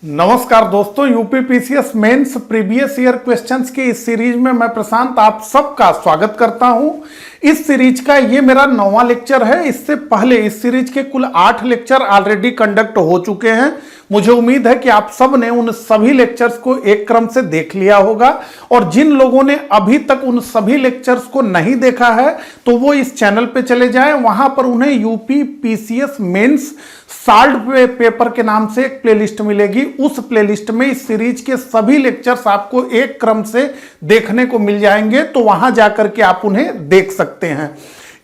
नमस्कार दोस्तों, UPPCS mains previous year questions की इस सीरीज में मैं प्रशांत आप सबका स्वागत करता हूं। इस सीरीज का ये मेरा 9वां लेक्चर है। इससे पहले इस सीरीज के कुल 8 लेक्चर ऑलरेडी कंडक्ट हो चुके हैं। मुझे उम्मीद है कि आप सब ने उन सभी लेक्चर्स को एक क्रम से देख लिया होगा, और जिन लोगों ने अभी तक उन सभी लेक्चर्स को नहीं देखा है तो वो इस चैनल पे चले जाएं। वहां पर उन्हें यूपीपीसीएस मेंस सॉल्व्ड पेपर के नाम से एक प्लेलिस्ट मिलेगी। उस प्लेलिस्ट में इस सीरीज के सभी लेक्चर्स आपको एक क्रम से देखने को मिल जाएंगे, तो वहां जाकर के आप उन्हें देख सकते हैं।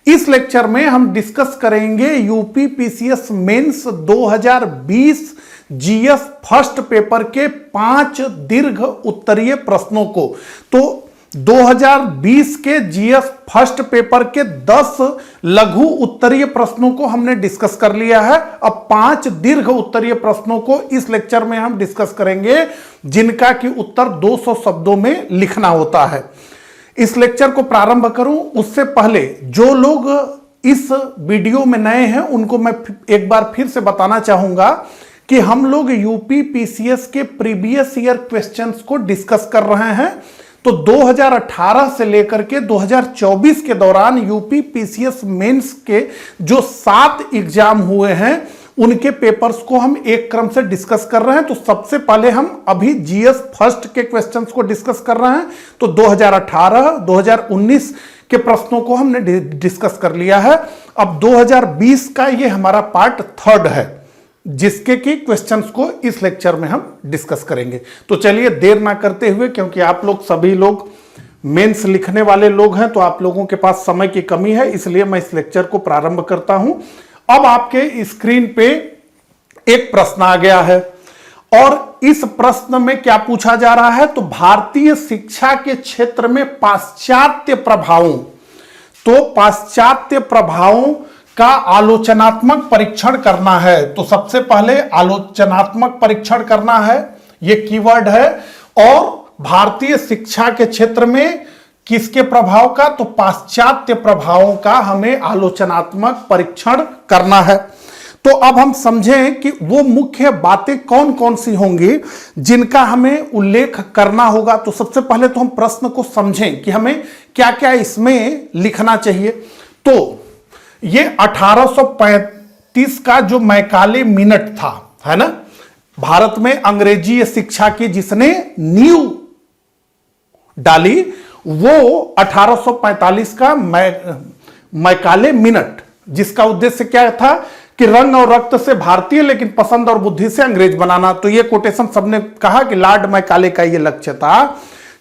इस लेक्चर में हम डिस्कस करेंगे UPPCS mains 2020 GS first paper के 5 दीर्घ उत्तरीय प्रश्नों को। तो 2020 के जीएस फर्स्ट पेपर के 10 लघु उत्तरीय प्रश्नों को हमने डिस्कस कर लिया है। अब 5 दीर्घ उत्तरीय प्रश्नों को इस लेक्चर में हम डिस्कस करेंगे, जिनका कि उत्तर 200 शब्दों में लिखना होता है। इस लेक्चर को प्रारंभ करूं उससे पहले जो लोग इस वीडियो में नए हैं उनको मैं एक बार फिर से बताना चाहूंगा कि हम लोग यूपीपीसीएस के प्रीवियस ईयर क्वेश्चंस को डिस्कस कर रहे हैं। तो 2018 से लेकर के 2024 के दौरान यूपीपीसीएस मेंस के जो 7 एग्जाम हुए हैं उनके पेपर्स को हम एक क्रम से डिस्कस कर रहे हैं। तो सबसे पहले हम अभी जीएस फर्स्ट के क्वेश्चंस को डिस्कस कर रहे हैं। तो 2018, 2019 के प्रश्नों को हमने डिस्कस कर लिया है। अब 2020 का ये हमारा पार्ट 3 है, जिसके की क्वेश्चंस को इस लेक्चर में हम डिस्कस करेंगे। तो चलिए देर ना करते हुए, क्योंकि आप लोग सभी लोग मेंस लिखने वाले लोग हैं, तो आप लोगों के पास समय की कमी है, इसलिए मैं इस लेक्चर को प्रारंभ करता हूं। अब आपके स्क्रीन पे एक प्रश्न आ गया है, और इस प्रश्न में क्या पूछा जा रहा है, तो भारतीय शिक्षा के क्षेत्र में पाश्चात्य प्रभावों, तो पाश्चात्य प्रभावों का आलोचनात्मक परीक्षण करना है। तो सबसे पहले आलोचनात्मक परीक्षण करना है, यह कीवर्ड है। और भारतीय शिक्षा के क्षेत्र में किसके प्रभाव का, तो पाश्चात्य प्रभावों का हमें आलोचनात्मक परीक्षण करना है। तो अब हम समझें कि वो मुख्य बातें कौन कौन सी होंगी जिनका हमें उल्लेख करना होगा। तो सबसे पहले तो हम प्रश्न को समझें कि हमें क्या क्या इसमें लिखना चाहिए। तो ये 1835 का जो मैकाले मिनट था, है ना, भारत में अंग्रेजी शिक्षा की जिसने नींव डाली, वो 1845 का मैकाले मिनट, जिसका उद्देश्य क्या था कि रंग और रक्त से भारतीय लेकिन पसंद और बुद्धि से अंग्रेज बनाना। तो ये कोटेशन सबने कहा कि लॉर्ड मैकाले का ये लक्ष्य था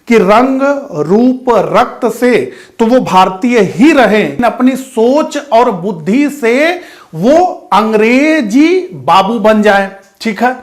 कि रंग रूप रक्त से तो वो भारतीय ही रहे, अपनी सोच और बुद्धि से वो अंग्रेजी बाबू बन जाए। ठीक है,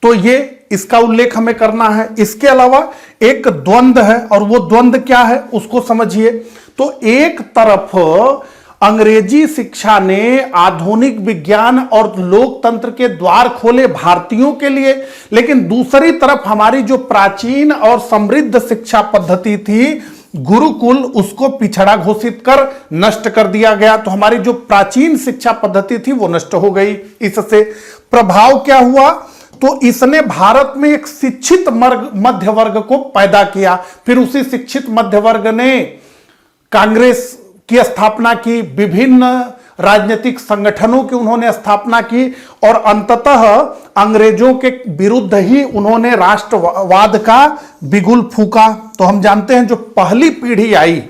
तो ये इसका उल्लेख हमें करना है। इसके अलावा एक द्वंद्व है, और वो द्वंद्व क्या है उसको समझिए। तो एक तरफ अंग्रेजी शिक्षा ने आधुनिक विज्ञान और लोकतंत्र के द्वार खोले भारतीयों के लिए, लेकिन दूसरी तरफ हमारी जो प्राचीन और समृद्ध शिक्षा पद्धति थी गुरुकुल, उसको पिछड़ा घोषित कर नष्ट कर दिया गया। तो हमारी जो प्राचीन शिक्षा पद्धति थी वो नष्ट हो गई। इससे प्रभाव क्या हुआ, तो इसने भारत में एक शिक्षित मध्य वर्ग को पैदा किया। फिर उसी शिक्षित मध्य वर्ग ने कांग्रेस की स्थापना की, विभिन्न राजनीतिक संगठनों की उन्होंने स्थापना की, और अंततः अंग्रेजों के विरुद्ध ही उन्होंने राष्ट्रवाद का बिगुल फूका। तो हम जानते हैं जो पहली पीढ़ी आई,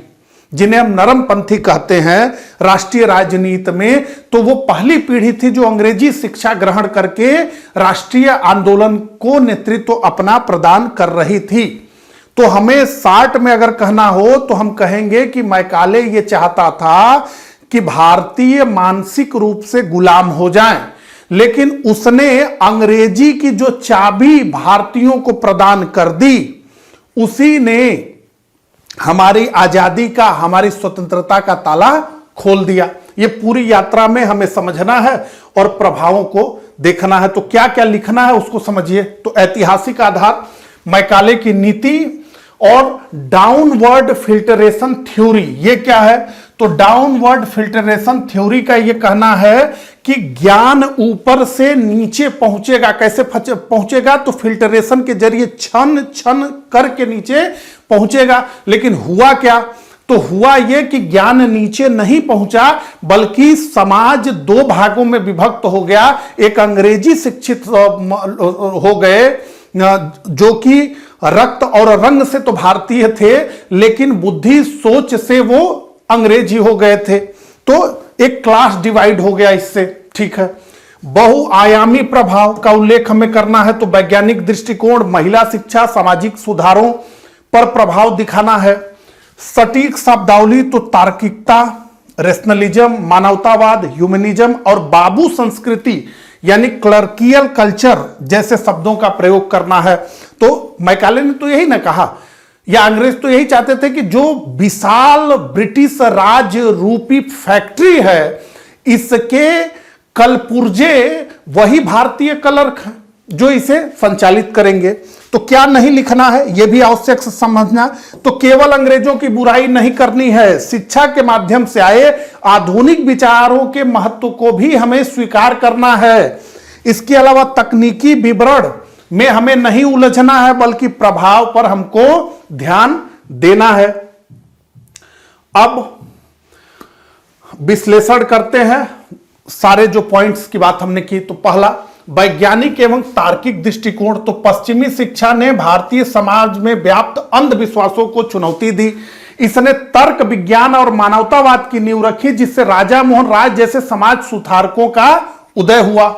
जिन्हें हम नरमपंथी कहते हैं राष्ट्रीय राजनीति में, तो वो पहली पीढ़ी थी जो अंग्रेजी शिक्षा ग्रहण करके राष्ट्रीय आंदोलन को नेतृत्व अपना प्रदान कर रही थी। तो हमें 60 में अगर कहना हो तो हम कहेंगे कि मैकाले ये चाहता था कि भारतीय मानसिक रूप से गुलाम हो जाएं, लेकिन उसने अंग्रेजी की जो चाबी भारतीयों को प्रदान कर दी, उसी ने हमारी आजादी का, हमारी स्वतंत्रता का ताला खोल दिया। ये पूरी यात्रा में हमें समझना है और प्रभावों को देखना है। तो क्या क्या लिखना है उसको समझिए। तो ऐतिहासिक आधार, मैकाले की नीति और डाउनवर्ड फिल्टरेशन थ्योरी, ये क्या है, तो डाउनवर्ड फिल्टरेशन थ्योरी का यह कहना है कि ज्ञान ऊपर से नीचे पहुंचेगा। कैसे पहुंचेगा? तो फिल्टरेशन के जरिए छन छन करके नीचे पहुंचेगा। लेकिन हुआ क्या? तो हुआ यह कि ज्ञान नीचे नहीं पहुंचा, बल्कि समाज दो भागों में विभक्त हो गया। एक अंग्रेजी शिक्षित हो गए जो कि रक्त और रंग से तो भारतीय थे, लेकिन बुद्धि सोच से वो अंग्रेजी हो गए थे। तो एक क्लास डिवाइड हो गया इससे। ठीक है, बहुआयामी प्रभाव का उल्लेख हमें करना है तो वैज्ञानिक दृष्टिकोण, महिला शिक्षा, सामाजिक सुधारों पर प्रभाव दिखाना है। सटीक शब्दावली तो तार्किकता, रेशनलिज्म, मानवतावाद, ह्यूमनिज्म और बाबू संस्कृति यानी क्लर्कियल कल्चर जैसे शब्दों का प्रयोग करना है। तो मैकाले ने तो यही ना कहा, या अंग्रेज तो यही चाहते थे कि जो विशाल ब्रिटिश राज रूपी फैक्ट्री है, इसके कलपुर्जे वही भारतीय क्लर्क हैं जो इसे संचालित करेंगे। तो क्या नहीं लिखना है यह भी आवश्यक समझना। तो केवल अंग्रेजों की बुराई नहीं करनी है, शिक्षा के माध्यम से आए आधुनिक विचारों के महत्व को भी हमें स्वीकार करना है। इसके अलावा तकनीकी विवरण में हमें नहीं उलझना है, बल्कि प्रभाव पर हमको ध्यान देना है। अब विश्लेषण करते हैं सारे जो पॉइंट्स की बात हमने की। तो पहला, वैज्ञानिक एवं तार्किक दृष्टिकोण। तो पश्चिमी शिक्षा ने भारतीय समाज में व्याप्त अंधविश्वासों को चुनौती दी। इसने तर्क, विज्ञान और मानवतावाद की नींव रखी, जिससे राजा मोहन राय जैसे समाज सुधारकों का उदय हुआ।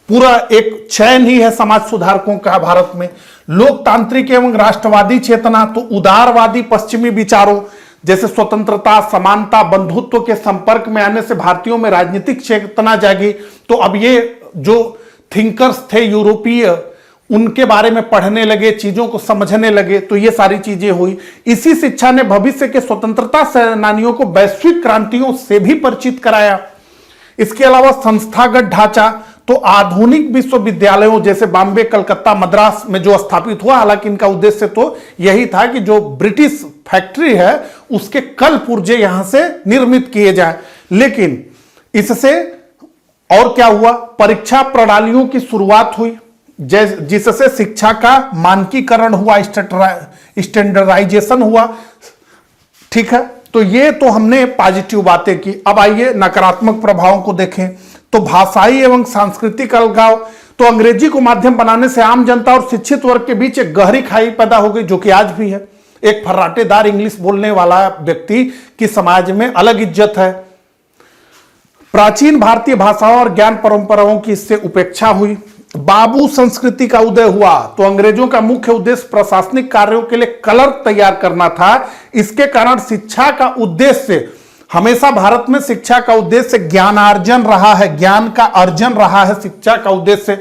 पूरा एक चयन ही है समाज सुधारकों का भारत में। लोकतांत्रिक एवं राष्ट्रवादी चेतना, तो उदारवादी पश्चिमी विचारों जैसे स्वतंत्रता, समानता, बंधुत्व के संपर्क में आने से भारतीयों में राजनीतिक चेतना जागी। तो अब ये जो थिंकर्स थे यूरोपीय, उनके बारे में पढ़ने लगे, चीजों को समझने लगे, तो ये सारी चीजें हुई। इसी शिक्षा ने भविष्य के स्वतंत्रता सेनानियों को वैश्विक क्रांतियों से भी परिचित कराया। इसके अलावा संस्थागत ढांचा, तो आधुनिक विश्वविद्यालयों जैसे बॉम्बे, कलकत्ता, मद्रास में जो स्थापित हुआ, हालांकि इनका उद्देश्य तो यही था कि जो ब्रिटिश फैक्ट्री है उसके कल पुर्जे यहां से निर्मित किए जाए। लेकिन इससे और क्या हुआ? परीक्षा प्रणालियों की शुरुआत हुई, जिससे शिक्षा का मानकीकरण हुआ, स्टैंडर्डाइजेशन हुआ। ठीक है, तो ये तो हमने पॉजिटिव बातें की। अब आइए नकारात्मक प्रभावों को देखें। तो भाषाई एवं सांस्कृतिक अलगाव, तो अंग्रेजी को माध्यम बनाने से आम जनता और शिक्षित वर्ग के बीच एक गहरी खाई पैदा हो गई, जो कि आज भी है। एक फर्राटेदार इंग्लिश बोलने वाला व्यक्ति की समाज में अलग इज्जत है। प्राचीन भारतीय भाषाओं और ज्ञान परंपराओं की इससे उपेक्षा हुई। बाबू संस्कृति का उदय हुआ, तो अंग्रेजों का मुख्य उद्देश्य प्रशासनिक कार्यों के लिए क्लर्क तैयार करना था। इसके कारण शिक्षा का उद्देश्य, हमेशा भारत में शिक्षा का उद्देश्य ज्ञानार्जन रहा है, ज्ञान का अर्जन रहा है शिक्षा का उद्देश्य।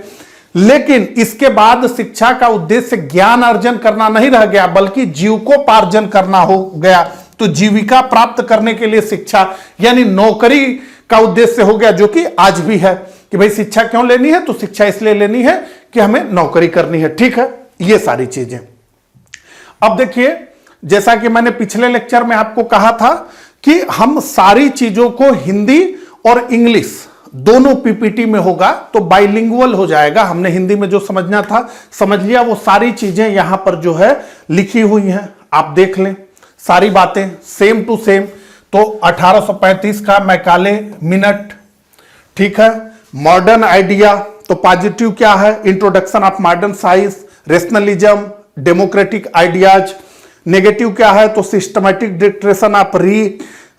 लेकिन इसके बाद शिक्षा का उद्देश्य ज्ञान अर्जन करना नहीं रह गया, बल्कि जीविकोपार्जन करना हो गया। तो जीविका प्राप्त करने के लिए शिक्षा यानी नौकरी का उद्देश्य हो गया, जो कि आज भी है कि भाई शिक्षा क्यों लेनी है? तो शिक्षा इसलिए लेनी है कि हमें नौकरी करनी है। ठीक है, ये सारी चीजें। अब देखिए, जैसा कि मैंने पिछले लेक्चर में आपको कहा था कि हम सारी चीजों को हिंदी और इंग्लिश दोनों पीपीटी में होगा, तो बाइलिंगुअल हो जाएगा। हमने हिंदी में जो समझना था समझ लिया, वो सारी चीजें यहां पर जो है लिखी हुई हैं, आप देख लें सारी बातें सेम टू सेम। तो 1835 का मैकाले मिनट। ठीक है, मॉडर्न आइडिया, तो पॉजिटिव क्या है? Introduction of modern science, rationalism, democratic ideas. Negative क्या है? तो systematic dictation of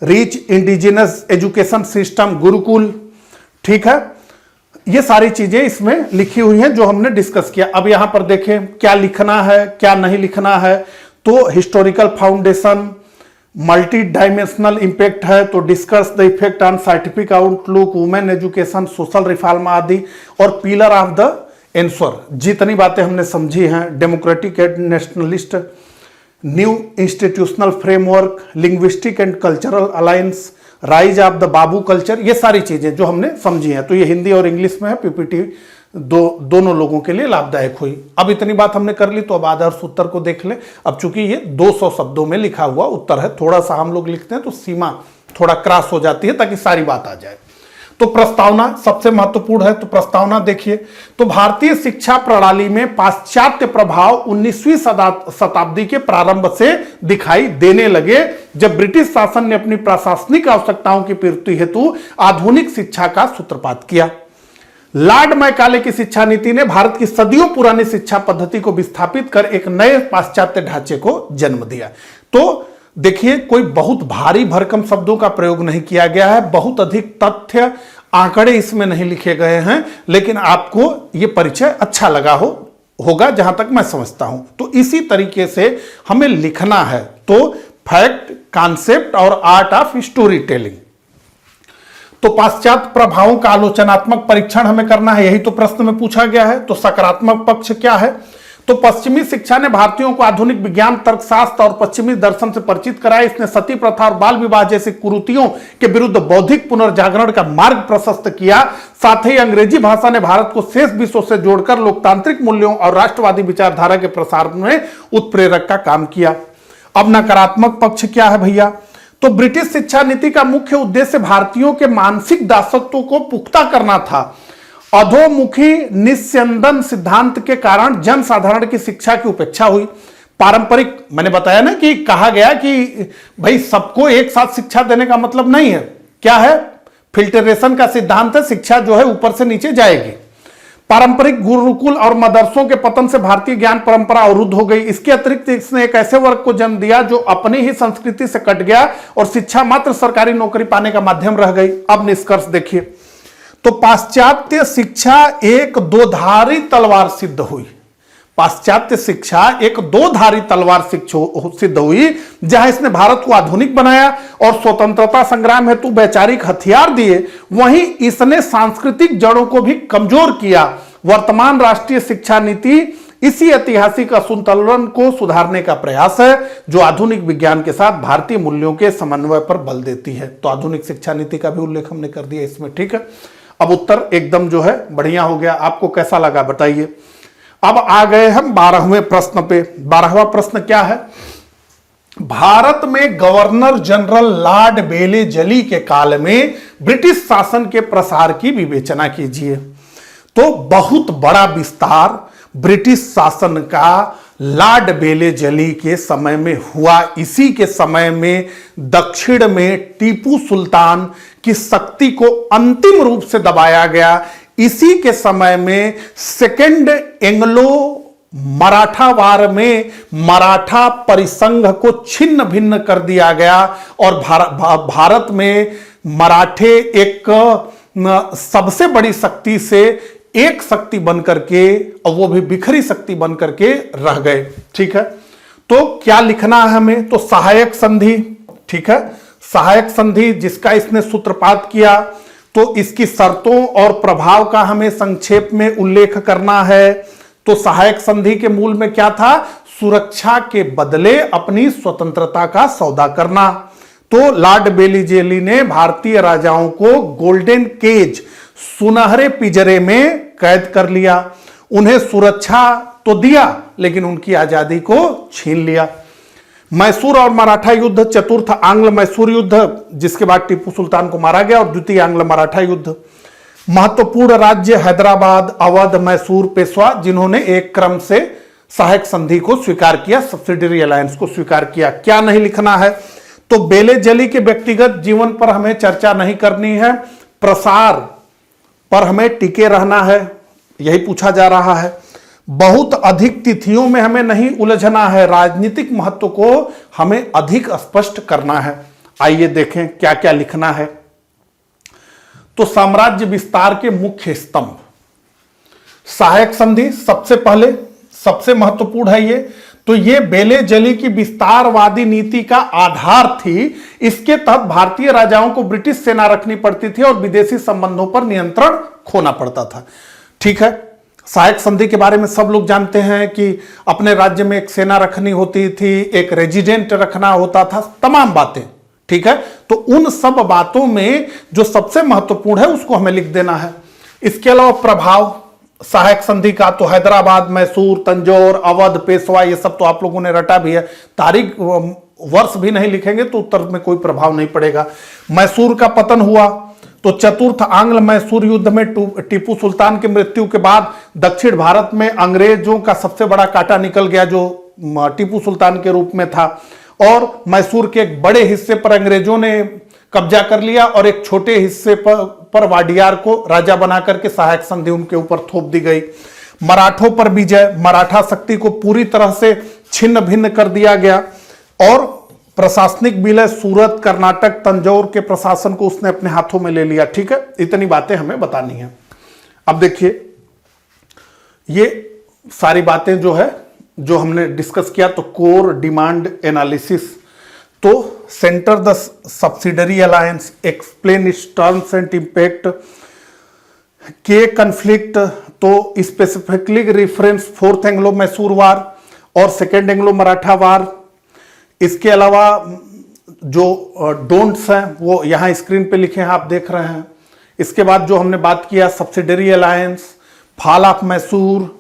reach indigenous education system, Gurukul. ठीक है, ये सारी चीजें इसमें लिखी हुई हैं जो हमने डिस्कस किया। अब यहां पर देखें क्या लिखना है, क्या नहीं लिखना है। तो historical foundation, multi dimensional impact है, तो discuss the effect on scientific outlook, women education, social reform आदि, और पिलर ऑफ द एंसर। जितनी बातें हमने समझी हैं, democratic and nationalist, new institutional framework, linguistic and cultural alliance, rise of the Babu culture, ये सारी चीजें जो हमने समझी हैं। तो ये हिंदी और इंग्लिश में है, पीपीटी दोनों लोगों के लिए लाभदायक हुई। अब इतनी बात हमने कर ली, तो अब आदर्श उत्तर को देख लें। अब चूंकि ये 200 शब्दों में लिखा हुआ उत्तर है, थोड़ा सा हम लोग लिखते हैं तो सीमा थोड़ा क्रॉस हो जाती है ताकि सारी बात आ जाए। तो प्रस्तावना सबसे महत्वपूर्ण है, तो प्रस्तावना देखिए। तो भारतीय शिक्षा प्रणाली में पाश्चात्य प्रभाव 19वीं शताब्दी के प्रारंभ से दिखाई देने लगे, जब ब्रिटिश शासन ने अपनी प्रशासनिक आवश्यकताओं की पूर्ति हेतु आधुनिक शिक्षा का सूत्रपात किया। लॉर्ड मैकाले की शिक्षा नीति ने भारत की सदियों पुरानी शिक्षा पद्धति को विस्थापित कर एक नए पाश्चात्य ढांचे को जन्म दिया। तो देखिए, कोई बहुत भारी भरकम शब्दों का प्रयोग नहीं किया गया है, बहुत अधिक तथ्य आंकड़े इसमें नहीं लिखे गए हैं, लेकिन आपको यह परिचय अच्छा लगा होगा जहां तक मैं समझता हूं। तो इसी तरीके से हमें लिखना है, तो फैक्ट, कॉन्सेप्ट और आर्ट ऑफ स्टोरी टेलिंग। तो पाश्चात्य प्रभावों का आलोचनात्मक परीक्षण हमें करना है, यही तो प्रश्न में पूछा गया है। तो सकारात्मक पक्ष क्या है? तो पश्चिमी शिक्षा ने भारतीयों को आधुनिक विज्ञान, तर्कशास्त्र और पश्चिमी दर्शन से परिचित कराया। इसने सती प्रथा और बाल विवाह जैसी कुरीतियों के विरुद्ध बौद्धिक पुनर्जागरण का मार्ग प्रशस्त किया। साथ ही अंग्रेजी भाषा ने भारत को शेष विश्व से जोड़कर लोकतांत्रिक मूल्यों और राष्ट्रवादी विचारधारा के प्रसार में उत्प्रेरक का काम किया। अब नकारात्मक पक्ष क्या है भैया? तो ब्रिटिश शिक्षा नीति का मुख्य उद्देश्य भारतीयों के मानसिक दासत्व को पुख्ता करना था। अधोमुखी निस्यंदन सिद्धांत के कारण जनसाधारण की शिक्षा की उपेक्षा हुई। पारंपरिक, मैंने बताया ना कि कहा गया कि भाई सबको एक साथ शिक्षा देने का मतलब नहीं है। क्या है? फिल्टरेशन का सिद्धांत है, शिक्षा जो है ऊपर से नीचे जाएगी। पारंपरिक गुरुकुल और मदरसों के पतन से भारतीय ज्ञान परंपरा अवरुद्ध हो गई। इसके अतिरिक्त इसने एक ऐसे वर्ग को जन्म दिया जो अपनी ही संस्कृति से कट गया और शिक्षा मात्र सरकारी नौकरी पाने का माध्यम रह गई। अब निष्कर्ष देखिए, तो पाश्चात्य शिक्षा एक दोधारी तलवार सिद्ध हुई। पाश्चात्य शिक्षा एक दोधारी तलवार सिद्ध हुई, जहां इसने भारत को आधुनिक बनाया और स्वतंत्रता संग्राम हेतु वैचारिक हथियार दिए, वहीं इसने सांस्कृतिक जड़ों को भी कमजोर किया। वर्तमान राष्ट्रीय शिक्षा नीति इसी ऐतिहासिक असंतुलन को सुधारने का प्रयास है, जो आधुनिक विज्ञान के साथ भारतीय मूल्यों के समन्वय पर बल देती है। तो आधुनिक शिक्षा नीति का भी उल्लेख हमने कर दिया इसमें, ठीक है। अब उत्तर एकदम जो है बढ़िया हो गया। आपको कैसा लगा बताइए। अब आ गए हम 12वें प्रश्न पे। 12वां प्रश्न क्या है? भारत में गवर्नर जनरल लॉर्ड वेलेजली के काल में ब्रिटिश शासन के प्रसार की विवेचना कीजिए। तो बहुत बड़ा विस्तार ब्रिटिश शासन का लॉर्ड वेलेजली के समय में हुआ। इसी के समय में दक्षिण में टीपू सुल्तान की शक्ति को अंतिम रूप से दबाया गया। इसी के समय में सेकेंड एंग्लो मराठा वार में मराठा परिसंघ को छिन्न भिन्न कर दिया गया और भारत में मराठे एक सबसे बड़ी शक्ति से एक शक्ति बनकर के, और वो भी बिखरी शक्ति बनकर के रह गए। ठीक है, तो क्या लिखना है हमें? तो सहायक संधि, ठीक है, सहायक संधि जिसका इसने सूत्रपात किया, तो इसकी शर्तों और प्रभाव का हमें संक्षेप में उल्लेख करना है। तो सहायक संधि के मूल में क्या था? सुरक्षा के बदले अपनी स्वतंत्रता का सौदा करना। तो लॉर्ड वेलेजली ने भारतीय राजाओं को गोल्डन केज, सुनहरे पिंजरे में कैद कर लिया। उन्हें सुरक्षा तो दिया लेकिन उनकी आजादी को छीन लिया। मैसूर और मराठा युद्ध, चतुर्थ आंग्ल मैसूर युद्ध जिसके बाद टीपू सुल्तान को मारा गया, और द्वितीय आंग्ल मराठा युद्ध। महत्वपूर्ण राज्य हैदराबाद, अवध, मैसूर, पेशवा, जिन्होंने एक क्रम से सहायक संधि को स्वीकार किया, सब्सिडरी अलायंस को स्वीकार किया। क्या नहीं लिखना है? तो वेलेजली के व्यक्तिगत जीवन पर हमें चर्चा नहीं करनी है, प्रसार पर हमें टिके रहना है, यही पूछा जा रहा है। बहुत अधिक तिथियों में हमें नहीं उलझना है, राजनीतिक महत्व को हमें अधिक स्पष्ट करना है। आइए देखें क्या क्या लिखना है। तो साम्राज्य विस्तार के मुख्य स्तंभ, सहायक संधि सबसे पहले, सबसे महत्वपूर्ण है ये। तो ये वेलेजली की विस्तारवादी नीति का आधार थी। इसके तहत भारतीय राजाओं को ब्रिटिश सेना रखनी पड़ती थी और विदेशी संबंधों पर नियंत्रण खोना पड़ता था। ठीक है, सहायक संधि के बारे में सब लोग जानते हैं कि अपने राज्य में एक सेना रखनी होती थी, एक रेजिडेंट रखना होता था, तमाम बातें। ठीक है, तो उन सब बातों में जो सबसे महत्वपूर्ण है उसको हमें लिख देना है। इसके अलावा प्रभाव सहायक संधि का, तो हैदराबाद, मैसूर, तंजौर, अवध, पेशवा, ये सब तो आप लोगों ने रटा भी है। तारीख वर्ष भी नहीं लिखेंगे तो उत्तर में कोई प्रभाव नहीं पड़ेगा। मैसूर का पतन हुआ तो चतुर्थ आंग्ल मैसूर युद्ध में टीपू सुल्तान की मृत्यु के बाद दक्षिण भारत में अंग्रेजों का सबसे बड़ा कांटा निकल गया, जो टीपू सुल्तान के रूप में था, और मैसूर के एक बड़े हिस्से पर अंग्रेजों ने कब्जा कर लिया और एक छोटे हिस्से पर वाडियार को राजा बना करके सहायक संधि उनके ऊपर थोप दी गई। मराठों पर विजय, मराठा शक्ति को पूरी तरह से छिन्न भिन्न कर दिया गया और प्रशासनिक विलय सूरत, कर्नाटक, तंजौर के प्रशासन को उसने अपने हाथों में ले लिया। ठीक है, इतनी बातें हमें बतानी है। अब देखिए ये सारी बातें जो हमने डिस्कस किया, तो कोर डिमांड एनालिसिस, तो centre the subsidiary alliance, explain its terms and impact, के कन्फ्लिक्ट, तो specifically reference fourth Anglo Mysore war और सेकेंड एंग्लो मराठा वार। इसके अलावा जो डोंट्स हैं वो यहां स्क्रीन पे लिखे हैं, आप देख रहे हैं। इसके बाद जो हमने बात किया subsidiary alliance, fall of Mysore,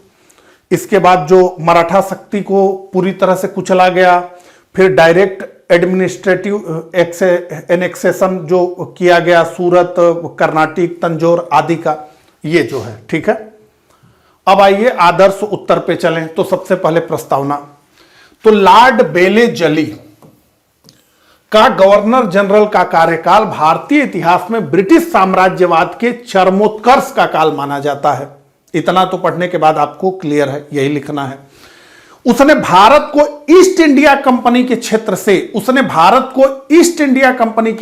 इसके बाद जो मराठा शक्ति को पूरी तरह से कुचला गया, फिर डायरेक्ट एडमिनिस्ट्रेटिव एनेक्सेशन जो किया गया सूरत, कर्नाटक, तंजौर आदि का, ये जो है। ठीक है, अब आइए आदर्श उत्तर पे चलें। तो सबसे पहले प्रस्तावना, तो लॉर्ड बेले जली का गवर्नर जनरल का कार्यकाल भारतीय इतिहास में ब्रिटिश साम्राज्यवाद के चरमोत्कर्ष का काल माना जाता है। इतना तो पढ़ने के बाद आपको क्लियर है, यही लिखना है। उसने भारत को ईस्ट इंडिया कंपनी के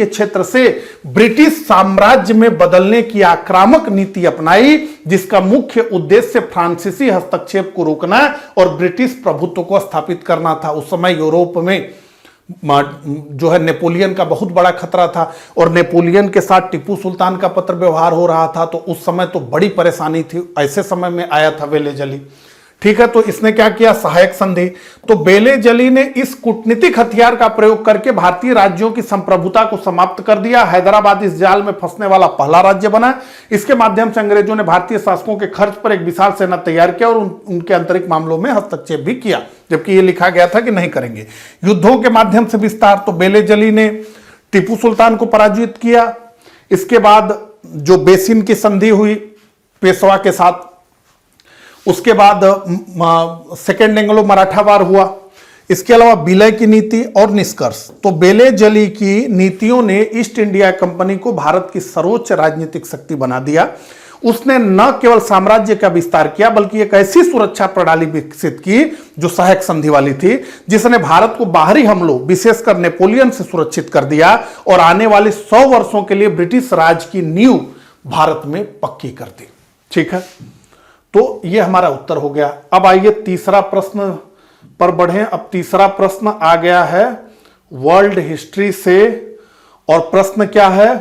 क्षेत्र से ब्रिटिश साम्राज्य में बदलने की आक्रामक नीति अपनाई, जिसका मुख्य उद्देश्य फ्रांसीसी हस्तक्षेप को रोकना और ब्रिटिश प्रभुत्व को स्थापित करना था। उस समय यूरोप में जो है नेपोलियन का बहुत बड़ा खतरा था और नेपोलियन के साथ टीपू सुल्तान का पत्र व्यवहार हो रहा था, तो उस समय तो बड़ी परेशानी थी। ऐसे समय में आया था बेले जली। ठीक है, तो इसने क्या किया, सहायक संधि। तो बेले जली ने इस कूटनीतिक हथियार का प्रयोग करके भारतीय राज्यों की संप्रभुता को समाप्त कर दिया। हैदराबाद इस जाल में फंसने वाला पहला राज्य बना। इसके माध्यम से अंग्रेजों ने भारतीय शासकों के खर्च पर एक विशाल सेना तैयार किया और उनके आंतरिक मामलों में हस्तक्षेप भी किया, जबकि यह लिखा गया था कि नहीं करेंगे। युद्धों के माध्यम से विस्तार, तो बेले जली ने टीपू सुल्तान को पराजित किया। इसके बाद जो बेसिन की संधि हुई पेशवा के साथ, उसके बाद सेकेंड एंग्लो मराठा वार हुआ। इसके अलावा विलय की नीति और निष्कर्ष, तो बेले जली की नीतियों ने ईस्ट इंडिया कंपनी को भारत की सर्वोच्च राजनीतिक शक्ति बना दिया। उसने न केवल साम्राज्य का विस्तार किया बल्कि एक ऐसी सुरक्षा प्रणाली विकसित की जो सहायक संधि वाली थी, जिसने भारत को बाहरी हमलों विशेषकर नेपोलियन से सुरक्षित कर दिया और आने वाले 100 वर्षों के लिए ब्रिटिश राज की नींव भारत में पक्की कर दी। ठीक है, तो यह हमारा उत्तर हो गया। अब आइए तीसरा प्रश्न पर बढ़ें। अब तीसरा प्रश्न आ गया है वर्ल्ड हिस्ट्री से, और प्रश्न क्या है,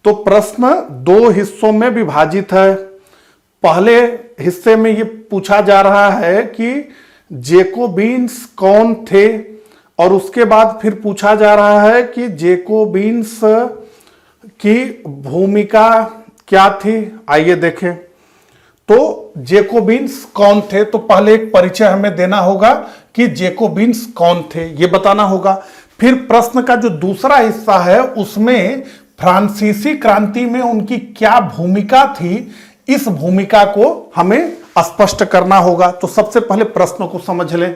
तो प्रश्न 2 हिस्सों में विभाजित है। पहले हिस्से में यह पूछा जा रहा है कि जेकोबिन्स कौन थे, और उसके बाद फिर पूछा जा रहा है कि जेकोबिन्स की भूमिका क्या थी। आइए देखें, तो जेकोबिन्स कौन थे, तो पहले एक परिचय हमें देना होगा कि जेकोबिन्स कौन थे, यह बताना होगा। फिर प्रश्न का जो दूसरा हिस्सा है उसमें फ्रांसीसी क्रांति में उनकी क्या भूमिका थी, इस भूमिका को हमें स्पष्ट करना होगा। तो सबसे पहले प्रश्न को समझ लें।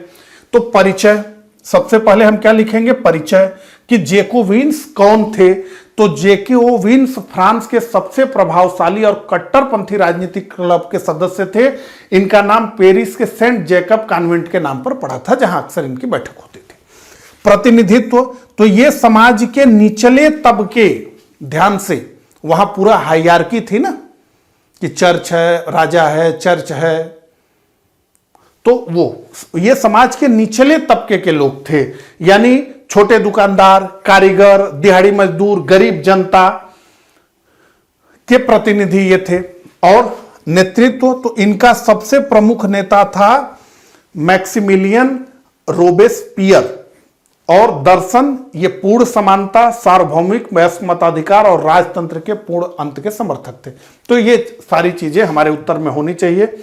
तो परिचय, सबसे पहले हम क्या लिखेंगे, परिचय, कि जेकोबिन्स कौन थे। तो जेकोबिन्स फ्रांस के सबसे प्रभावशाली और कट्टरपंथी राजनीतिक क्लब के सदस्य थे। इनका नाम पेरिस के सेंट जेकब कॉन्वेंट के नाम पर पड़ा था, जहां अक्सर इनकी बैठक होती थी। प्रतिनिधित्व, तो ये समाज के निचले तबके, ध्यान से, वहां पूरा हायरार्की थी ना, कि चर्च है, राजा है, चर्च है, तो ये समाज के निचले तबके के लोग थे, यानी छोटे दुकानदार, कारीगर, दिहाड़ी मजदूर, गरीब जनता के प्रतिनिधि ये थे। और नेतृत्व, तो इनका सबसे प्रमुख नेता था मैक्सिमिलियन रोबेस्पियर। और दर्शन, ये पूर्ण समानता, सार्वभौमिक वयस्क मताधिकार और राजतंत्र के पूर्ण अंत के समर्थक थे। तो ये सारी चीजें हमारे उत्तर में होनी चाहिए।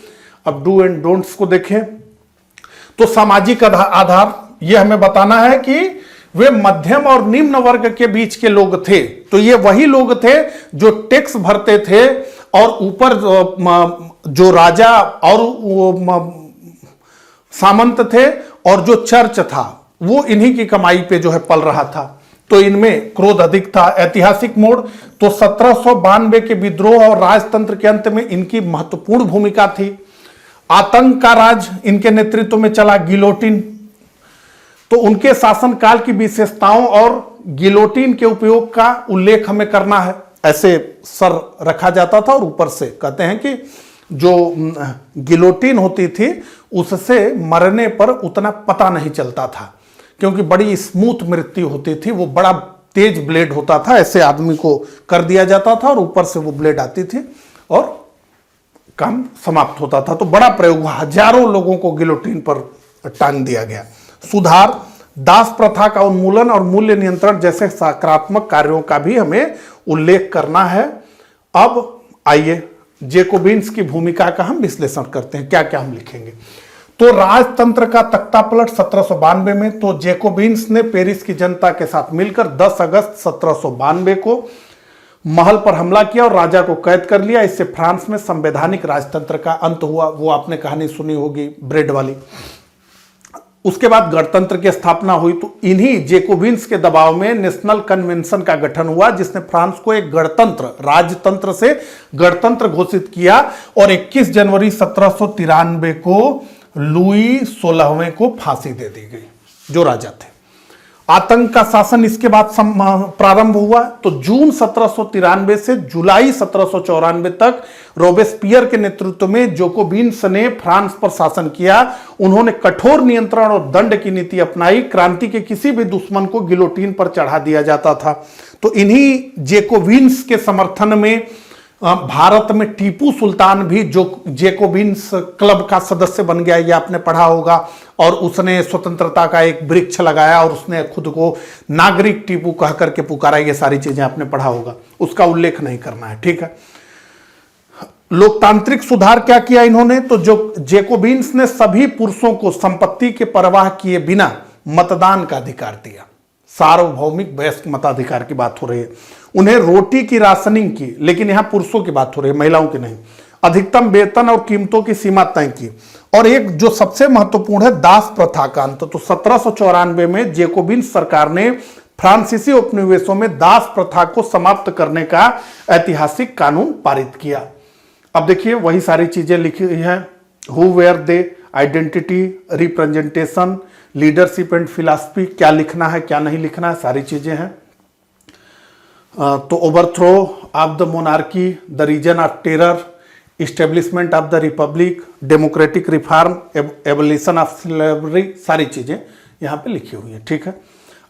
अब डू एंड डोंट्स को देखें। तो सामाजिक आधार, यह हमें बताना है कि वे मध्यम और निम्न वर्ग के बीच के लोग थे। तो ये वही लोग थे जो टैक्स भरते थे और ऊपर जो राजा और सामंत थे और जो चर्च था वो इन्हीं की कमाई पे जो है पल रहा था। तो इनमें क्रोध अधिक था। ऐतिहासिक मोड़ तो 1792 के विद्रोह और राजतंत्र के अंत में इनकी महत्वपूर्ण भूमिका थी। आतंक का राज इनके नेतृत्व में चला। गिलोटिन, तो उनके शासनकाल की विशेषताओं और गिलोटिन के उपयोग का उल्लेख हमें करना है। ऐसे सर रखा जाता था और ऊपर से कहते हैं कि जो गिलोटिन होती थी उससे मरने पर उतना पता नहीं चलता था, क्योंकि बड़ी स्मूथ मृत्यु होती थी। वो बड़ा तेज ब्लेड होता था, ऐसे आदमी को कर दिया जाता था और ऊपर से वो ब्लेड आती थी और काम समाप्त होता था। तो बड़ा प्रयोग हुआ, हजारों लोगों को गिलोटिन पर टांग दिया गया। सुधार, दास प्रथा का उन्मूलन और मूल्य नियंत्रण जैसे सकारात्मक कार्यों का भी हमें उल्लेख करना है। अब आइए जैकोबिन्स की भूमिका का हम विश्लेषण करते हैं। क्या क्या हम लिखेंगे। तो राजतंत्र का तख्ता पलट 1792 में, तो जैकोबिन्स ने पेरिस की जनता के साथ मिलकर 10 अगस्त 1792 को महल पर हमला किया और राजा को कैद कर लिया। इससे फ्रांस में संवैधानिक राजतंत्र का अंत हुआ। वो आपने कहानी सुनी होगी ब्रेड वाली। उसके बाद गणतंत्र की स्थापना हुई। तो इन्हीं जैकोबिन्स के दबाव में नेशनल कन्वेंशन का गठन हुआ, जिसने फ्रांस को एक गणतंत्र, राजतंत्र से गणतंत्र घोषित किया और 21 जनवरी 1793 को लुई 16वें को फांसी दे दी गई, जो राजा थे। आतंक का शासन इसके बाद प्रारंभ हुआ। तो जून 1793 से जुलाई 1794 तक रोबेस्पियर के नेतृत्व में जैकोबिन्स ने फ्रांस पर शासन किया। उन्होंने कठोर नियंत्रण और दंड की नीति अपनाई। क्रांति के किसी भी दुश्मन को गिलोटिन पर चढ़ा दिया जाता था। तो इन्हीं जैकोबिन्स के समर्थन में भारत में टीपू सुल्तान भी जो जैकोबिन्स क्लब का सदस्य बन गया, ये आपने पढ़ा होगा। और उसने स्वतंत्रता का एक वृक्ष लगाया और उसने खुद को नागरिक टीपू कह करके पुकारा। ये सारी चीजें आपने पढ़ा होगा, उसका उल्लेख नहीं करना है, ठीक है। लोकतांत्रिक सुधार क्या किया इन्होंने, तो जो जैकोबिन्स ने सभी पुरुषों को संपत्ति के परवाह किए बिना मतदान का अधिकार दिया। सार्वभौमिक वयस्क मताधिकार की बात हो रही है। उन्हें रोटी की राशनिंग की, लेकिन यहां पुरुषों की बात हो रही है, महिलाओं की नहीं। अधिकतम वेतन और कीमतों की सीमा तय की। और एक जो सबसे महत्वपूर्ण है, दास प्रथा का अंत। तो 1794 में जैकोबिन्स सरकार ने फ्रांसीसी उपनिवेशों में दास प्रथा को समाप्त करने का ऐतिहासिक कानून पारित किया। अब देखिए वही सारी चीजें लिखी हुई हैं। Who were they, identity, representation, leadership and philosophy, क्या लिखना है क्या नहीं लिखना है, सारी चीजें हैं। तो overthrow of the monarchy, the reign of terror, establishment of the republic, democratic reform, abolition of slavery, सारी चीजें यहां पे लिखी हुई है, ठीक है।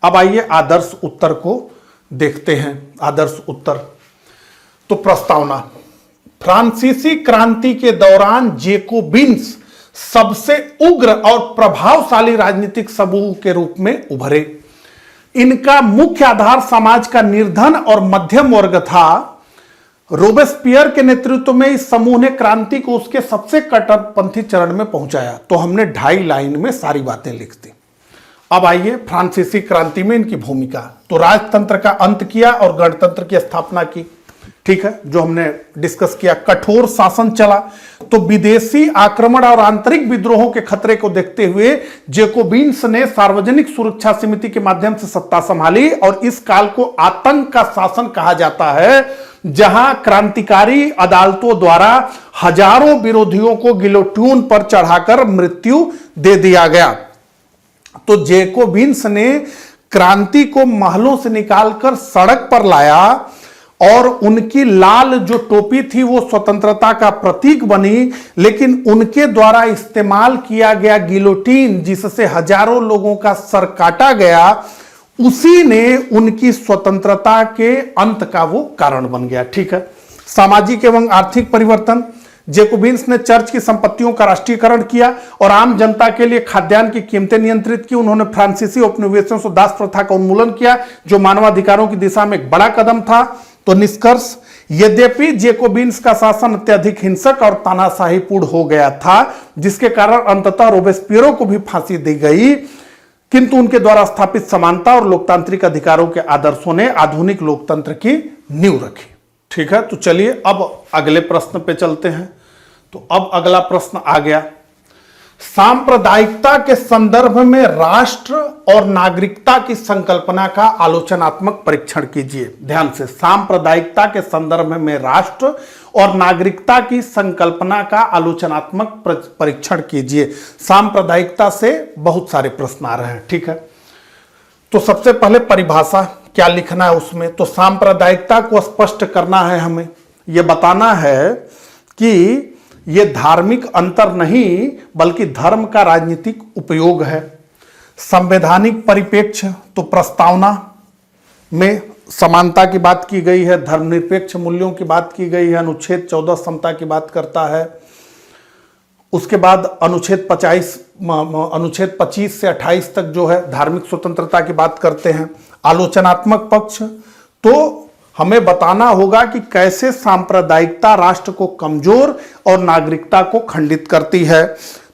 अब आइए आदर्श उत्तर को देखते हैं। आदर्श उत्तर, तो प्रस्तावना, फ्रांसीसी क्रांति के दौरान जैकोबिन्स सबसे उग्र और प्रभावशाली राजनीतिक समूह के रूप में उभरे। इनका मुख्य आधार समाज का निर्धन और मध्यम वर्ग था। रोबेस्पियर के नेतृत्व में इस समूह ने क्रांति को उसके सबसे कट्टरपंथी चरण में पहुंचाया। तो हमने 2.5 लाइन में सारी बातें लिख दी। अब आइए फ्रांसीसी क्रांति में इनकी भूमिका। तो राजतंत्र का अंत किया और गणतंत्र की स्थापना की, ठीक है, जो हमने डिस्कस किया। कठोर शासन चला। तो विदेशी आक्रमण और आंतरिक विद्रोहों के खतरे को देखते हुए जैकोबिन्स ने सार्वजनिक सुरक्षा समिति के माध्यम से सत्ता संभाली और इस काल को आतंक का शासन कहा जाता है, जहां क्रांतिकारी अदालतों द्वारा हजारों विरोधियों को गिलोटिन पर चढ़ाकर मृत्यु दे दिया गया। तो जैकोबिन्स ने क्रांति को महलों से निकालकर सड़क पर लाया और उनकी लाल जो टोपी थी वो स्वतंत्रता का प्रतीक बनी। लेकिन उनके द्वारा इस्तेमाल किया गया गिलोटिन, जिससे हजारों लोगों का सर काटा गया, उसी ने उनकी स्वतंत्रता के अंत का वो कारण बन गया, ठीक है। सामाजिक एवं आर्थिक परिवर्तन, जैकोबिन्स ने चर्च की संपत्तियों का राष्ट्रीयकरण किया और आम जनता के लिए खाद्यान्न की कीमतें नियंत्रित की। उन्होंने फ्रांसीसी उपनिवेशों से दास प्रथा का उन्मूलन किया, जो मानवाधिकारों की दिशा में एक बड़ा कदम था। तो निष्कर्ष, यद्यपि जैकोबिन्स का शासन अत्यधिक हिंसक और तानाशाहीपूर्ण हो गया था, जिसके कारण अंततः रोबेस्पियर को भी फांसी दी गई, किंतु उनके द्वारा स्थापित समानता और लोकतांत्रिक अधिकारों के आदर्शों ने आधुनिक लोकतंत्र की नींव रखी। ठीक है, तो चलिए अब अगले प्रश्न पे चलते हैं। तो अब अगला प्रश्न आ गया, सांप्रदायिकता के संदर्भ में राष्ट्र और नागरिकता की संकल्पना का आलोचनात्मक परीक्षण कीजिए। ध्यान से, सांप्रदायिकता के संदर्भ में राष्ट्र और नागरिकता की संकल्पना का आलोचनात्मक परीक्षण कीजिए। सांप्रदायिकता से बहुत सारे प्रश्न आ रहे हैं। ठीक है, तो सबसे पहले परिभाषा क्या लिखना है उसमें, तो सांप्रदायिकता को स्पष्ट करना है, हमें यह बताना है कि ये धार्मिक अंतर नहीं बल्कि धर्म का राजनीतिक उपयोग है। संवैधानिक परिप्रेक्ष्य, तो प्रस्तावना में समानता की बात की गई है, धर्मनिरपेक्ष मूल्यों की बात की गई है, अनुच्छेद 14 समता की बात करता है। उसके बाद अनुच्छेद 25 से 28 तक जो है धार्मिक स्वतंत्रता की बात करते हैं। आलोचनात्मक पक्ष, तो हमें बताना होगा कि कैसे सांप्रदायिकता राष्ट्र को कमजोर और नागरिकता को खंडित करती है।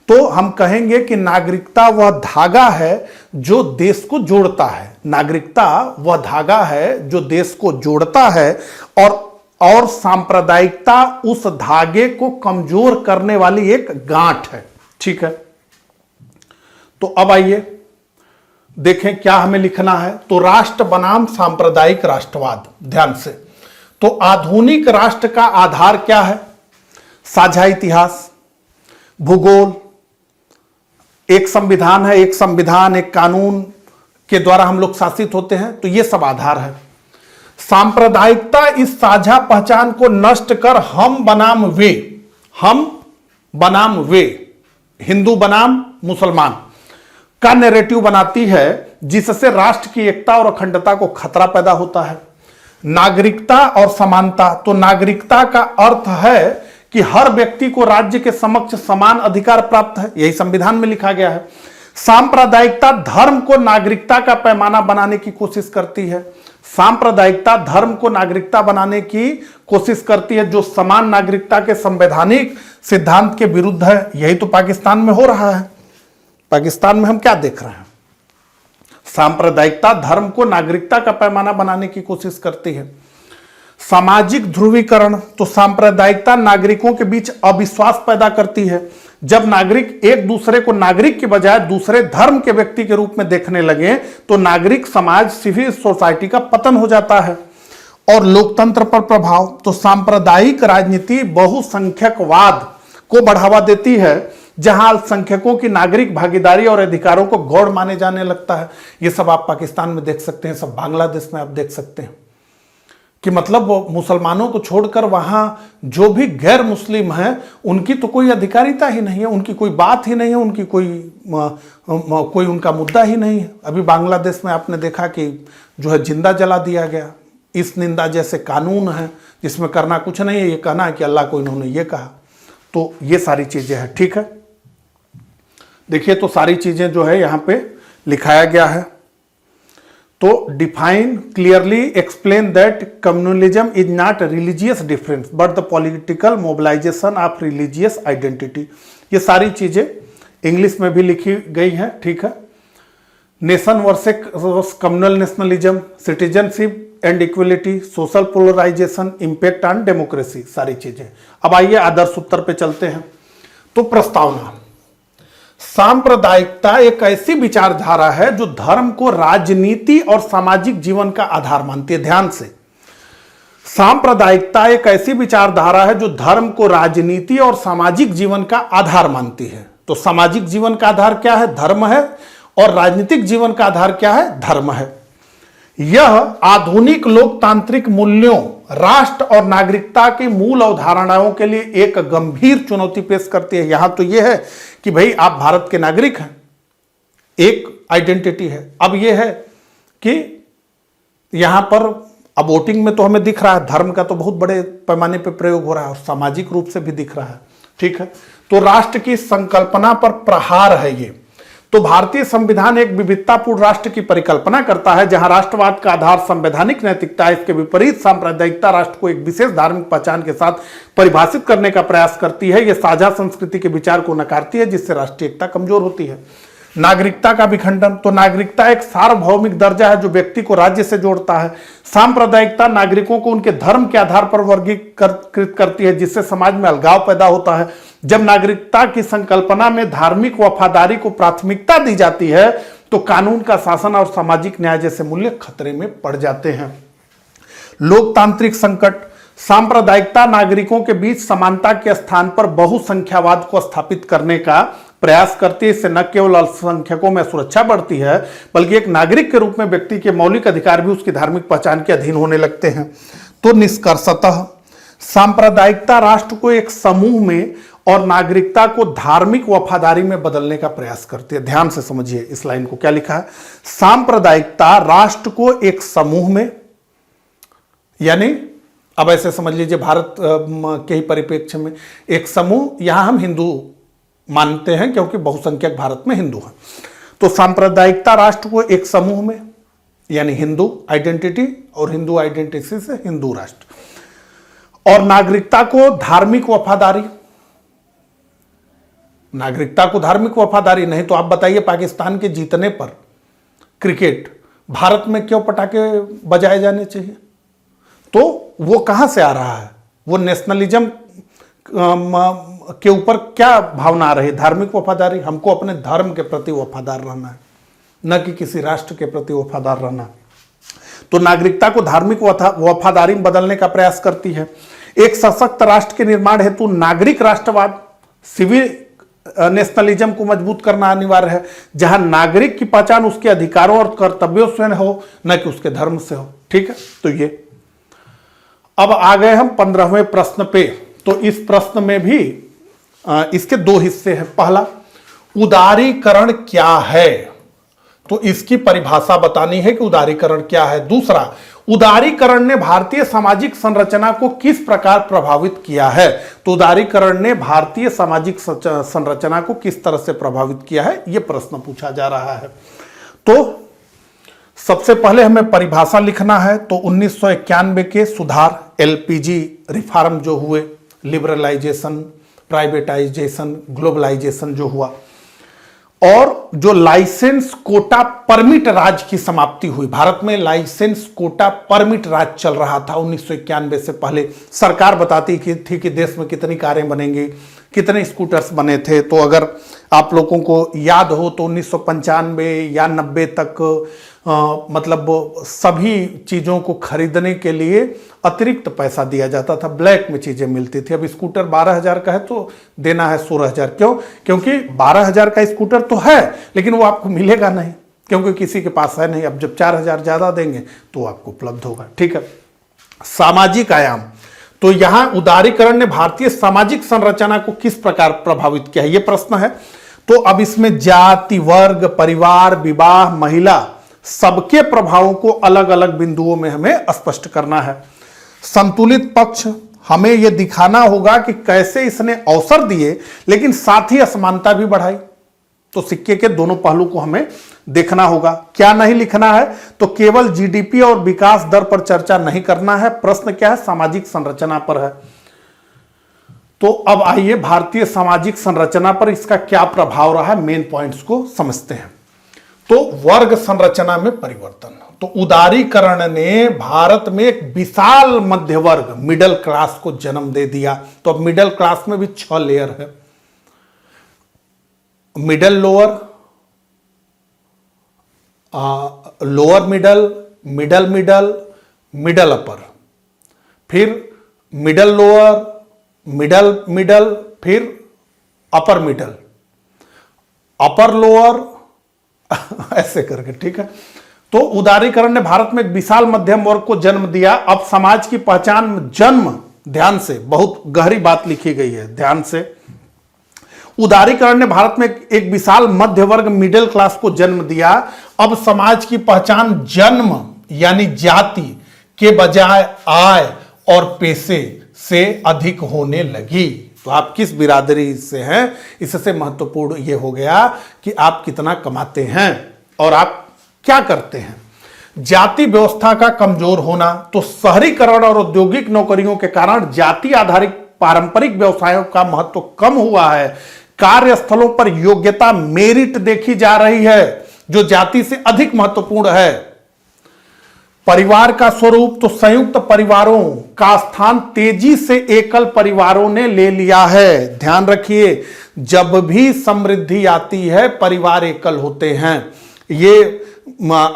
तो हम कहेंगे कि नागरिकता वह धागा है जो देश को जोड़ता है, नागरिकता वह धागा है जो देश को जोड़ता है, और सांप्रदायिकता उस धागे को कमजोर करने वाली एक गांठ है। ठीक है, तो अब आइए देखें क्या हमें लिखना है। तो राष्ट्र बनाम सांप्रदायिक राष्ट्रवाद, ध्यान से, तो आधुनिक राष्ट्र का आधार क्या है? साझा इतिहास, भूगोल, एक संविधान है, एक संविधान एक कानून के द्वारा हम लोग शासित होते हैं, तो ये सब आधार है। सांप्रदायिकता इस साझा पहचान को नष्ट कर हम बनाम वे, हिंदू बनाम मुसलमान का नैरेटिव बनाती है, जिससे राष्ट्र की एकता और अखंडता को खतरा पैदा होता है। नागरिकता और समानता, तो नागरिकता का अर्थ है कि हर व्यक्ति को राज्य के समक्ष समान अधिकार प्राप्त है, यही संविधान में लिखा गया है। सांप्रदायिकता धर्म को नागरिकता का पैमाना बनाने की कोशिश करती है। सांप्रदायिकता धर्म को नागरिकता बनाने की कोशिश करती है, जो समान नागरिकता के संवैधानिक सिद्धांत के विरुद्ध है। यही तो पाकिस्तान में हो रहा है। पाकिस्तान में हम क्या देख रहे हैं? सांप्रदायिकता धर्म को नागरिकता का पैमाना बनाने की कोशिश करती है। सामाजिक ध्रुवीकरण, तो सांप्रदायिकता नागरिकों के बीच अविश्वास पैदा करती है। जब नागरिक एक दूसरे को नागरिक के बजाय दूसरे धर्म के व्यक्ति के रूप में देखने लगे तो नागरिक समाज, सिविल सोसाइटी का पतन हो जाता है। और लोकतंत्र पर प्रभाव, तो सांप्रदायिक राजनीति बहुसंख्यकवाद को बढ़ावा देती है, जहां अल्पसंख्यकों की नागरिक भागीदारी और अधिकारों को गौण माने जाने लगता है। ये सब आप पाकिस्तान में देख सकते हैं, सब बांग्लादेश में आप देख सकते हैं कि मतलब वो मुसलमानों को छोड़कर वहां जो भी गैर मुस्लिम हैं उनकी तो कोई अधिकारिता ही नहीं है, उनकी कोई बात ही नहीं है, उनकी कोई उनका मुद्दा ही नहीं है। अभी बांग्लादेश में आपने देखा कि जो है जिंदा जला दिया गया। इस निंदा जैसे कानून है जिसमें करना कुछ नहीं है, ये कहना है कि अल्लाह को इन्होंने ये कहा। तो ये सारी चीजें हैं। ठीक है, देखिए तो सारी चीजें जो है यहां पे लिखाया गया है। तो define clearly explain that communalism is not religious difference but the political mobilisation of religious identity. ये सारी चीजें इंग्लिश में भी लिखी गई हैं। ठीक है, nation versus communal nationalism, citizenship and equality, social polarisation, impact on democracy, सारी चीजें। अब आइए आदर्श उत्तर पे चलते हैं। तो प्रस्तावना, सांप्रदायिकता एक ऐसी विचारधारा है जो धर्म को राजनीति और सामाजिक जीवन का आधार मानती है। ध्यान से, सांप्रदायिकता एक ऐसी विचारधारा है जो धर्म को राजनीति और सामाजिक जीवन का आधार मानती है। तो सामाजिक जीवन का आधार क्या है? धर्म है। और राजनीतिक जीवन का आधार क्या है? धर्म है। यह आधुनिक लोकतांत्रिक मूल्यों, राष्ट्र और नागरिकता की मूल अवधारणाओं के लिए एक गंभीर चुनौती पेश करती है। यहां तो यह है कि भाई आप भारत के नागरिक हैं, एक आइडेंटिटी है। अब यह है कि यहां पर अब वोटिंग में तो हमें दिख रहा है धर्म का तो बहुत बड़े पैमाने पर प्रयोग हो रहा है और सामाजिक रूप से भी दिख रहा है। ठीक है, तो राष्ट्र की संकल्पना पर प्रहार है ये। तो भारतीय संविधान एक विविधतापूर्ण राष्ट्र की परिकल्पना करता है जहां राष्ट्रवाद का आधार संवैधानिक नैतिकता, इसके विपरीत सांप्रदायिकता राष्ट्र को एक विशेष धार्मिक पहचान के साथ परिभाषित करने का प्रयास करती है। यह साझा संस्कृति के विचार को नकारती है जिससे राष्ट्रीय एकता कमजोर होती है। नागरिकता का विखंडन, तो नागरिकता एक सार्वभौमिक दर्जा है जो व्यक्ति को राज्य से जोड़ता है। सांप्रदायिकता नागरिकों को उनके धर्म के आधार पर वर्गीकृत करती है, जिससे समाज में अलगाव पैदा होता है। जब नागरिकता की संकल्पना में धार्मिक वफादारी को प्राथमिकता दी जाती है तो कानून का शासन और सामाजिक न्याय जैसे मूल्य खतरे में पड़ जाते हैं। लोकतांत्रिक संकट, सांप्रदायिकता नागरिकों के बीच समानता के स्थान पर बहुसंख्यावाद को स्थापित करने का प्रयास करती है। इससे न केवल अल्पसंख्यकों में सुरक्षा बढ़ती है, बल्कि एक नागरिक के रूप में व्यक्ति के मौलिक अधिकार भी उसकी धार्मिक पहचान के अधीन होने लगते हैं। तो निष्कर्षतः सांप्रदायिकता राष्ट्र को एक समूह में और नागरिकता को धार्मिक वफादारी में बदलने का प्रयास करती है। ध्यान से समझिए इस लाइन को, क्या लिखा है? सांप्रदायिकता राष्ट्र को एक समूह में, यानी अब ऐसे समझ लीजिए भारत के ही परिप्रेक्ष्य में एक समूह, यहां हम हिंदू मानते हैं क्योंकि बहुसंख्यक भारत में हिंदू हैं। तो सांप्रदायिकता राष्ट्र को एक समूह में, यानी हिंदू आइडेंटिटी और हिंदू आइडेंटिटी से हिंदू राष्ट्र, और नागरिकता को धार्मिक वफादारी, नागरिकता को धार्मिक वफादारी। नहीं तो आप बताइए पाकिस्तान के जीतने पर क्रिकेट भारत में क्यों पटाखे बजाए जाने चाहिए? तो वो कहां से आ रहा है? वो नेशनलिज्म के ऊपर क्या भावना आ रही है? धार्मिक वफादारी। हमको अपने धर्म के प्रति वफादार रहना है, न कि किसी राष्ट्र के प्रति वफादार रहना। तो नागरिकता को धार्मिक वफादारी में बदलने का प्रयास करती है। एक सशक्त राष्ट्र के निर्माण हेतु नागरिक राष्ट्रवाद, सिविल नेशनलिज्म को मजबूत करना अनिवार्य है, जहां नागरिक की पहचान उसके अधिकारों और कर्तव्यों से हो, न कि उसके धर्म से हो। ठीक है, तो ये अब आ गए हम 15वें प्रश्न पे। तो इस प्रश्न में भी इसके दो हिस्से हैं। पहला, उदारीकरण क्या है, तो इसकी परिभाषा बतानी है कि उदारीकरण क्या है। दूसरा, उदारीकरण ने भारतीय सामाजिक संरचना को किस प्रकार प्रभावित किया है। तो उदारीकरण ने भारतीय सामाजिक संरचना को किस तरह से प्रभावित किया है, यह प्रश्न पूछा जा रहा है। तो सबसे पहले हमें परिभाषा लिखना है। तो 1991 के सुधार, एलपीजी रिफॉर्म जो हुए, लिबरलाइजेशन, प्राइवेटाइजेशन, ग्लोबलाइजेशन जो हुआ, और जो लाइसेंस कोटा परमिट राज की समाप्ति हुई। भारत में लाइसेंस कोटा परमिट राज चल रहा था 1991 से पहले। सरकार बताती थी कि देश में कितनी कारें बनेंगी, कितने स्कूटर्स बने थे। तो अगर आप लोगों को याद हो तो 1995 या 90 तक मतलब सभी चीज़ों को खरीदने के लिए अतिरिक्त पैसा दिया जाता था, ब्लैक में चीज़ें मिलती थी। अब स्कूटर 12,000 का है तो देना है 16,000। क्यों? क्योंकि 12,000 का स्कूटर तो है लेकिन वो आपको मिलेगा नहीं, क्योंकि किसी के पास है नहीं। अब जब 4,000 ज़्यादा देंगे तो आपको उपलब्ध होगा। ठीक है। सामाजिक आयाम, तो यहां उदारीकरण ने भारतीय सामाजिक संरचना को किस प्रकार प्रभावित किया है, यह प्रश्न है। तो अब इसमें जाति, वर्ग, परिवार, विवाह, महिला, सबके प्रभावों को अलग अलग बिंदुओं में हमें स्पष्ट करना है। संतुलित पक्ष, हमें यह दिखाना होगा कि कैसे इसने अवसर दिए लेकिन साथ ही असमानता भी बढ़ाई। तो सिक्के के दोनों पहलू को हमें देखना होगा। क्या नहीं लिखना है? तो केवल जीडीपी और विकास दर पर चर्चा नहीं करना है। प्रश्न क्या है? सामाजिक संरचना पर है। तो अब आइए भारतीय सामाजिक संरचना पर इसका क्या प्रभाव रहा है, मेन पॉइंट्स को समझते हैं। तो वर्ग संरचना में परिवर्तन, तो उदारीकरण ने भारत में एक विशाल मध्य वर्ग, मिडिल क्लास को जन्म दे दिया। तो अब मिडिल क्लास में भी 6 लेयर है। Middle, lower, lower middle, middle middle, middle upper, फिर मिडल लोअर, मिडल मिडल, फिर अपर मिडल, अपर लोअर, ऐसे करके। ठीक है। तो उदारीकरण ने भारत में एक विशाल मध्यम वर्ग को जन्म दिया। अब समाज की पहचान जन्म, ध्यान से, बहुत गहरी बात लिखी गई है, ध्यान से। उदारीकरण ने भारत में एक विशाल मध्य वर्ग, मिडिल क्लास को जन्म दिया। अब समाज की पहचान जन्म यानी जाति के बजाय आय और पेशे से अधिक होने लगी। तो आप किस बिरादरी से हैं, इससे महत्वपूर्ण यह हो गया कि आप कितना कमाते हैं और आप क्या करते हैं। जाति व्यवस्था का कमजोर होना, तो शहरीकरण और औद्योगिक नौकरियों के कारण जाति आधारित पारंपरिक व्यवसायों का महत्व कम हुआ है। कार्यस्थलों पर योग्यता मेरिट देखी जा रही है जो जाति से अधिक महत्वपूर्ण है। परिवार का स्वरूप तो संयुक्त परिवारों का स्थान तेजी से एकल परिवारों ने ले लिया है। ध्यान रखिए, जब भी समृद्धि आती है परिवार एकल होते हैं। ये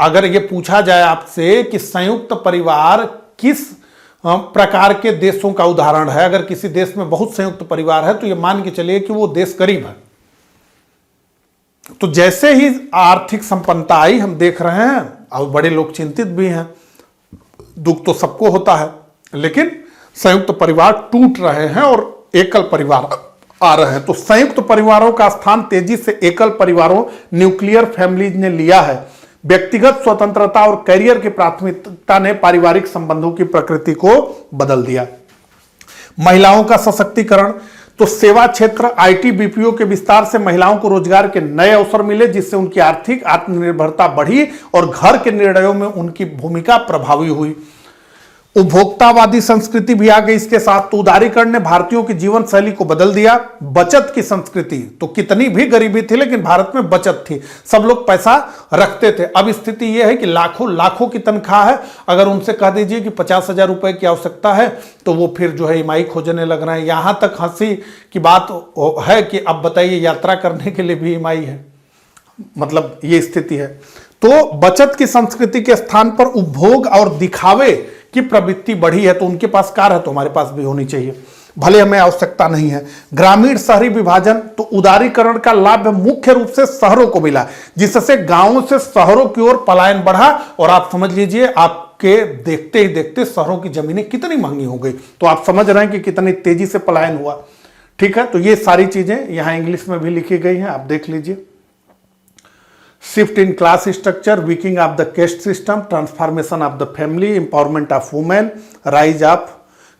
अगर ये पूछा जाए आपसे कि संयुक्त परिवार किस प्रकार के देशों का उदाहरण है, अगर किसी देश में बहुत संयुक्त परिवार है तो ये मान के चलिए कि वो देश गरीब है। तो जैसे ही आर्थिक संपन्नता आई, हम देख रहे हैं और बड़े लोग चिंतित भी हैं, दुख तो सबको होता है, लेकिन संयुक्त परिवार टूट रहे हैं और एकल परिवार आ रहे हैं। तो संयुक्त परिवारों का स्थान तेजी से एकल परिवारों न्यूक्लियर फैमिलीज ने लिया है। व्यक्तिगत स्वतंत्रता और करियर की प्राथमिकता ने पारिवारिक संबंधों की प्रकृति को बदल दिया। महिलाओं का सशक्तिकरण, तो सेवा क्षेत्र, आईटी, बीपीओ के विस्तार से महिलाओं को रोजगार के नए अवसर मिले, जिससे उनकी आर्थिक आत्मनिर्भरता बढ़ी और घर के निर्णयों में उनकी भूमिका प्रभावी हुई। उपभोक्तावादी संस्कृति भी आ गई इसके साथ। तो उदारीकरण ने भारतीयों की जीवन शैली को बदल दिया। बचत की संस्कृति, तो कितनी भी गरीबी थी लेकिन भारत में बचत थी, सब लोग पैसा रखते थे। अब स्थिति यह है कि लाखों लाखों की तनख्वाह है, अगर उनसे कह दीजिए कि 50,000 रुपए की आवश्यकता है तो वो फिर जो है ईएमआई खोजने लग रहे हैं। यहां तक हंसी की बात है कि अब बताइए यात्रा करने के लिए भी ईएमआई है, मतलब ये स्थिति है। तो बचत की संस्कृति के स्थान पर उपभोग और दिखावे की प्रवृत्ति बढ़ी है। तो उनके पास कार है तो हमारे पास भी होनी चाहिए, भले हमें आवश्यकता नहीं है। ग्रामीण शहरी विभाजन, तो उदारीकरण का लाभ मुख्य रूप से शहरों को मिला, जिससे गांवों से शहरों की ओर पलायन बढ़ा। और आप समझ लीजिए, आपके देखते ही देखते शहरों की जमीनें कितनी महंगी हो गई। तो आप समझ रहे हैं कि कितनी तेजी से पलायन हुआ। ठीक है, तो ये सारी चीजें यहां इंग्लिश में भी लिखी गई हैं, आप देख लीजिए। Shift in class structure, weakening of the caste system, transformation of the family, empowerment of women, rise of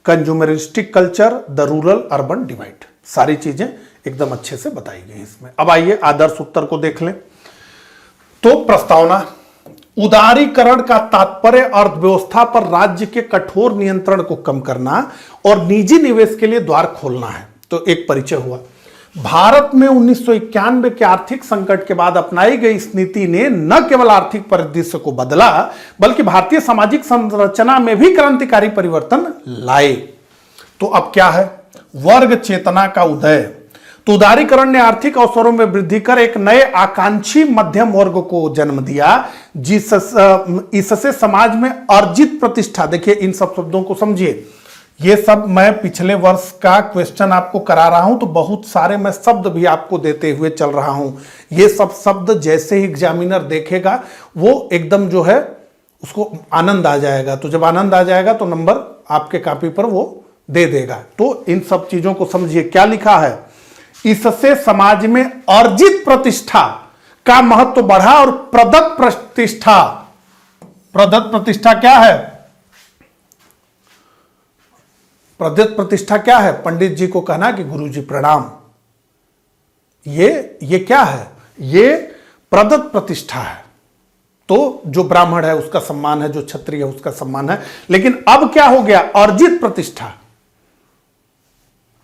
consumeristic culture, the rural urban divide, सारी चीजें एकदम अच्छे से बताई गई इसमें। अब आइए आदर्श उत्तर को देख लें। तो प्रस्तावना, उदारीकरण का तात्पर्य अर्थव्यवस्था पर राज्य के कठोर नियंत्रण को कम करना और निजी निवेश के लिए द्वार खोलना है। तो एक परिचय हुआ। भारत में 1991 के आर्थिक संकट के बाद अपनाई गई इस नीति ने न केवल आर्थिक परिदृश्य को बदला, बल्कि भारतीय सामाजिक संरचना में भी क्रांतिकारी परिवर्तन लाए। तो अब क्या है? वर्ग चेतना का उदय। तो उदारीकरण ने आर्थिक अवसरों में वृद्धि कर एक नए आकांक्षी मध्यम वर्ग को जन्म दिया, इससे समाज में अर्जित प्रतिष्ठा, देखिए इन सब शब्दों को समझिए, ये सब मैं पिछले वर्ष का क्वेश्चन आपको करा रहा हूं, तो बहुत सारे मैं शब्द भी आपको देते हुए चल रहा हूं। ये सब शब्द जैसे ही एग्जामिनर देखेगा वो एकदम जो है उसको आनंद आ जाएगा। तो जब आनंद आ जाएगा तो नंबर आपके कॉपी पर वो दे देगा। तो इन सब चीजों को समझिए। क्या लिखा है? इससे समाज में अर्जित प्रतिष्ठा का महत्व बढ़ा और प्रदत्त प्रतिष्ठा क्या है? प्रदत्त प्रतिष्ठा क्या है? पंडित जी को कहना कि गुरुजी प्रणाम। ये क्या है? ये प्रदत्त प्रतिष्ठा है। तो जो ब्राह्मण है उसका सम्मान है, जो क्षत्रिय है उसका सम्मान है। लेकिन अब क्या हो गया? अर्जित प्रतिष्ठा।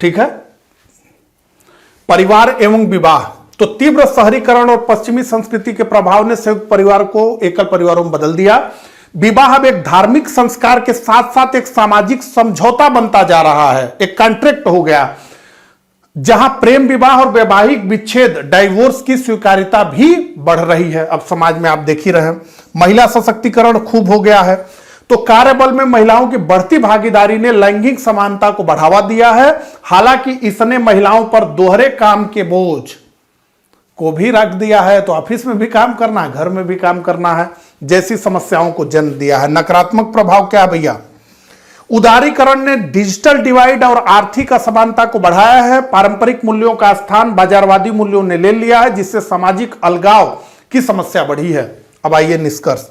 ठीक है। परिवार एवं विवाह, तो तीव्र शहरीकरण और पश्चिमी संस्कृति के प्रभाव ने संयुक्त परिवार को एकल परिवारों में बदल दिया। विवाह अब एक धार्मिक संस्कार के साथ साथ एक सामाजिक समझौता बनता जा रहा है, एक कॉन्ट्रैक्ट हो गया, जहां प्रेम विवाह और वैवाहिक विच्छेद, डाइवोर्स की स्वीकार्यता भी बढ़ रही है। अब समाज में आप देख ही रहे हैं। महिला सशक्तिकरण खूब हो गया है। तो कार्यबल में महिलाओं की बढ़ती भागीदारी ने लैंगिक समानता को बढ़ावा दिया है। हालांकि इसने महिलाओं पर दोहरे काम के बोझ को भी रख दिया है। तो ऑफिस में भी काम करना है, घर में भी काम करना है, जैसी समस्याओं को जन्म दिया है। नकारात्मक प्रभाव क्या भैया? उदारीकरण ने डिजिटल डिवाइड और आर्थिक असमानता को बढ़ाया है। पारंपरिक मूल्यों का स्थान बाजारवादी मूल्यों ने ले लिया है, जिससे सामाजिक अलगाव की समस्या बढ़ी है। अब आइए निष्कर्ष।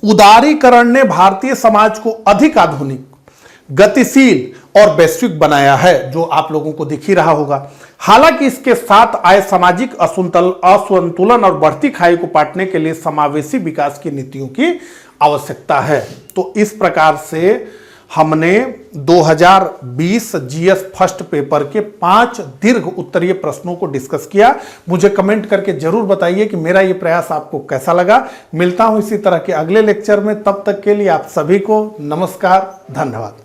उदारीकरण ने भारतीय समाज को अधिक आधुनिक, गतिशील और वैश्विक बनाया है, जो आप लोगों को दिख ही रहा होगा। हालांकि इसके साथ आए सामाजिक असंतुलन और बढ़ती खाई को पाटने के लिए समावेशी विकास की नीतियों की आवश्यकता है। तो इस प्रकार से हमने 2020 जीएस फर्स्ट पेपर के 5 दीर्घ उत्तरीय प्रश्नों को डिस्कस किया। मुझे कमेंट करके जरूर बताइए कि मेरा यह प्रयास आपको कैसा लगा। मिलता हूं इसी तरह के अगले लेक्चर में, तब तक के लिए आप सभी को नमस्कार, धन्यवाद।